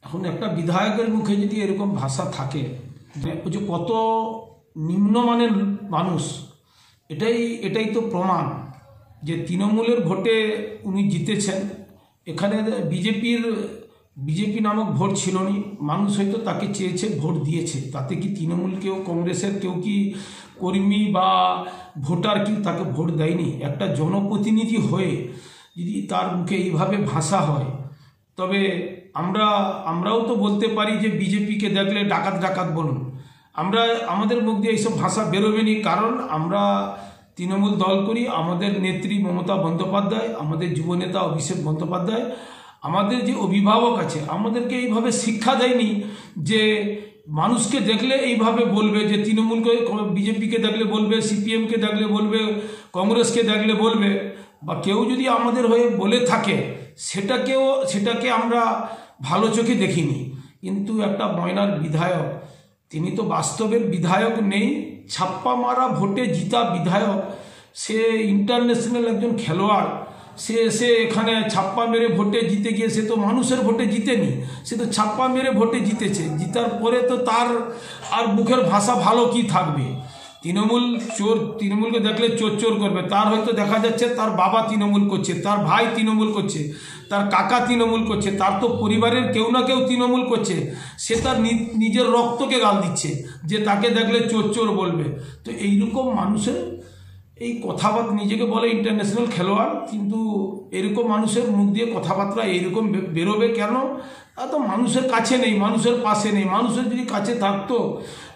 এখন একটা বিধায়কের মুখে যদি এরকম ভাষা থাকে যে কত নিম্নমানের মানুষ, এটাই তো প্রমাণ যে তৃণমূলের ভোটে উনি জিতেছেন। এখানে বিজেপি নামক ভোট ছিল না, মানুষ হয়তো তাকে চেয়েছে, ভোট দিয়েছে। তাতে কি তৃণমূল কেউ, কংগ্রেসের কেউ কি কর্মী বা ভোটার কেউ তাকে ভোট দেয়নি? একটা জনপ্রতিনিধি হয়ে যদি তার মুখে এইভাবে ভাষা হয়, তবে আমরাও তো বলতে পারি যে বিজেপিকে দেখলে ডাকাত ডাকাত বলুন। আমাদের মুখ দিয়ে এইসব ভাষা বেরোবেনি, কারণ আমরা তৃণমূল দল করি। আমাদের নেত্রী মমতা বন্দ্যোপাধ্যায়, আমাদের যুবনেতা অভিষেক বন্দ্যোপাধ্যায়, আমাদের যে অভিভাবক আছে, আমাদেরকে এইভাবে শিক্ষা দেয়নি যে মানুষকে দেখলে এইভাবে বলবে, যে তৃণমূলকে, বিজেপিকে দেখলে বলবে, সিপিএমকে দেখলে বলবে, কংগ্রেসকে দেখলে বলবে, বা কেউ যদি আমাদের হয়ে বলে থাকে সেটাকে আমরা ভালো চোখে দেখিনি। কিন্তু একটা ময়নার বিধায়ক, তিনি তো বাস্তবের বিধায়ক নেই, ছাপ্পা মারা ভোটে জিতা বিধায়ক, সে ইন্টারন্যাশনাল একজন খেলোয়াড়। সে এসে এখানে ছাপ্পা মেরে ভোটে জিতে গিয়ে, সে তো মানুষের ভোটে জিতেনি, সে তো ছাপ্পা মেরে ভোটে জিতেছে। জিতার পরে তো তার আর মুখের ভাষা ভালো কি থাকবে? তৃণমূলকে দেখলে চোর চোর করবে। তার হয়তো দেখা যাচ্ছে তার বাবা তৃণমূল করছে, তার ভাই তৃণমূল করছে, তার কাকা তৃণমূল করছে, তার তো পরিবারের কেউ না কেউ তৃণমূল করছে। সে তার নিজের রক্তকে গাল দিচ্ছে যে তাকে দেখলে চোর চোর বলবে। তো এইরকম মানুষের এই কথাবার্তা, নিজেকে বলে ইন্টারন্যাশনাল খেলোয়াড়, কিন্তু এরকম মানুষের মুখ দিয়ে কথাবার্তা এইরকম বেরোবে কেন? তো মানুষের কাছে নেই, মানুষের পাশে নেই। মানুষের যদি কাছে থাকতো,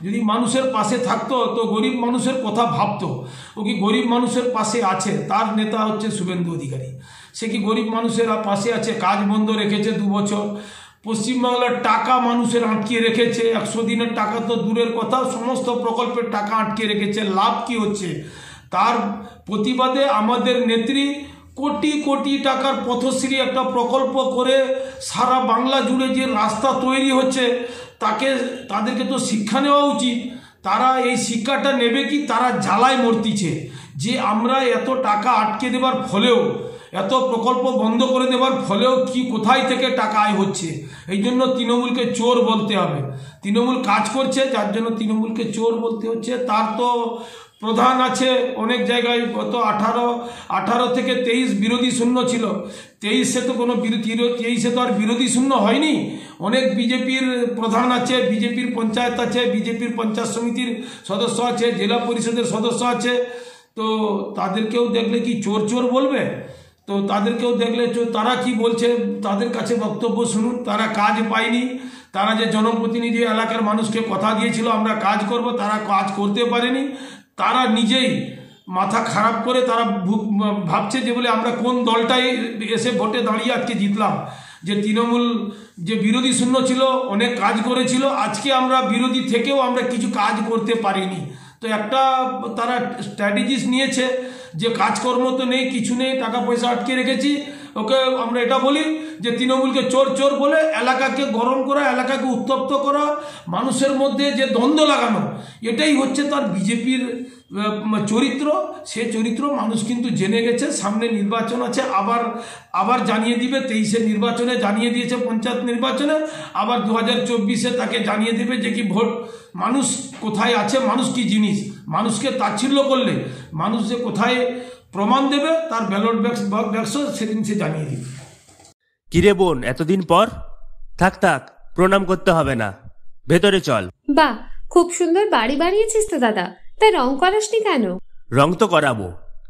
যদি মানুষের পাশে থাকতো, তো গরিব মানুষের কথা ভাবতো। ও কি গরিব মানুষের পাশে আছে? তার নেতা হচ্ছে শুভেন্দু অধিকারী। সে কি গরিব মানুষের পাশে আছে? কাজ বন্ধ রেখেছে 2 বছর, পশ্চিমবাংলার টাকা মানুষের আটকিয়ে রেখেছে। 100 দিনের টাকা তো দূরের কথা, সমস্ত প্রকল্পের টাকা আটকে রেখেছে। লাভ কি হচ্ছে? তার প্রতিবাদে আমাদের নেত্রী কোটি কোটি টাকার পথশ্রী একটা প্রকল্প করে সারা বাংলা জুড়ে যে রাস্তা তৈরি হচ্ছে, তাদেরকে তো শিক্ষা নেওয়া উচিত। তারা এই শিক্ষাটা নেবে কি? তারা জ্বালায় মরতিছে যে আমরা এত টাকা আটকে দেবার ফলেও, এত প্রকল্প বন্ধ করে দেবার ফলেও কি কোথায় থেকে টাকা আয় হচ্ছে। এই জন্য তৃণমূলকে চোর বলতে হবে। তৃণমূল কাজ করছে, যার জন্য তৃণমূলকে চোর বলতে হচ্ছে। তার তো প্রধান আছে অনেক জায়গায়, গত 18 থেকে 23 বিরোধী শূন্য ছিল। 23-এ তো কোনো 23-এ তো আর বিরোধী শূন্য হয়নি। অনেক বিজেপির প্রধান আছে, বিজেপির পঞ্চায়েত আছে, বিজেপির পঞ্চায়েত সমিতির সদস্য আছে, জেলা পরিষদের সদস্য আছে। তো তাদেরকেও দেখলে কি চোর চোর বলবে? তো তাদেরকেও দেখলে তারা কি বলছে, তাদের কাছে বক্তব্য শুনুন। তারা কাজ পায়নি, তারা যে জনপ্রতিনিধি এলাকার মানুষকে কথা দিয়েছিল আমরা কাজ করব, তারা কাজ করতে পারেনি। তারা নিজেই মাথা খারাপ করে তারা ভাবছে যে বলে আমরা কোন দলটাই এসে ভোটে দাঁড়িয়ে আজকে জিতলাম, যে তৃণমূল যে বিরোধী শূন্য ছিল, অনেক কাজ করেছিল, আজকে আমরা বিরোধী থেকেও আমরা কিছু কাজ করতে পারিনি। তো একটা তারা স্ট্র্যাটেজিস নিয়েছে যে কাজকর্ম তো নেই, কিছু নেই, টাকা পয়সা আটকে রেখেছি। ওকে আমরা এটা বলি যে তৃণমূলকে চোর চোর বলে এলাকাকে গরম করা, এলাকাকে উত্তপ্ত করা, মানুষের মধ্যে যে দ্বন্দ্ব লাগানো, এটাই হচ্ছে তার বিজেপির চরিত্র। সে চরিত্র মানুষ কিন্তু জেনে গেছে। সামনে নির্বাচন আছে, আবার জানিয়ে দিবে। 23-এ নির্বাচনে জানিয়ে দিয়েছে, পঞ্চায়েত নির্বাচনে, আবার 2024-এ তাকে জানিয়ে দেবে যে কি ভোট মানুষ কোথায় আছে, মানুষ কি জিনিস। মানুষকে তাচ্ছিল্য করলে মানুষ যে কোথায় প্রমাণ দেবে, তার ব্যালট বাক্স সেদিন সে জানিয়ে দিবে। কিরে বোন, এতদিন পর? থাক, প্রণাম করতে হবে না, ভেতরে চল। বাহ, খুব সুন্দর বাড়ি বানিয়েছিস তো দাদা, তাই রং করাসনি কেন? রং তো করাবো,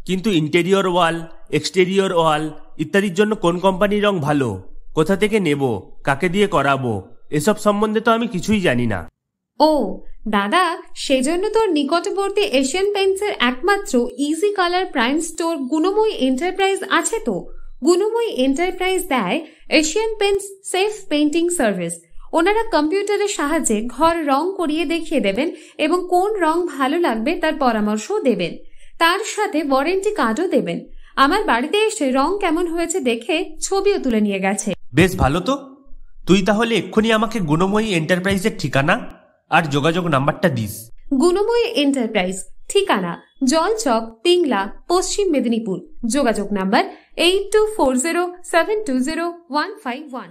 কিন্তু ইন্টেরিয়র ওয়াল, এক্সটেরিয়র ওয়াল ইত্যাদির জন্য কোন কোম্পানির রং ভালো, কোথা থেকে নেব, কাকে দিয়ে করাবো, এসব সম্বন্ধে তো আমি কিছুই জানি না। ও দাদা, সেজন্য তোর নিকটবর্তী এশিয়ান পেইন্টসের একমাত্র easy colour prime store Gunamoyee enterprise আছে তো। গুণময়ী এন্টারপ্রাইজ দেয় Asian Paints safe painting service. ওনারা কম্পিউটারের সাহায্যে ঘর রং করিয়ে দেখিয়ে দেবেন এবং কোন রং ভালো লাগবে তার পরামর্শও দেবেন। তার সাথে ওয়ারেন্টি কার্ডও দেবেন। আমার বাড়িতে এসে রং কেমন হয়েছে দেখে ছবিও তুলে নিয়ে গেছে। বেশ ভালো তো। তুই তাহলে এক্ষুনি আমাকে গুণময়ী এন্টারপ্রাইজের ঠিকানা আর যোগাযোগ নাম্বারটা দিস। গুণময়ী এন্টারপ্রাইজ, ঠিকানা জলচক, পিংলা, পশ্চিম মেদিনীপুর। যোগাযোগ নাম্বার 8240720151।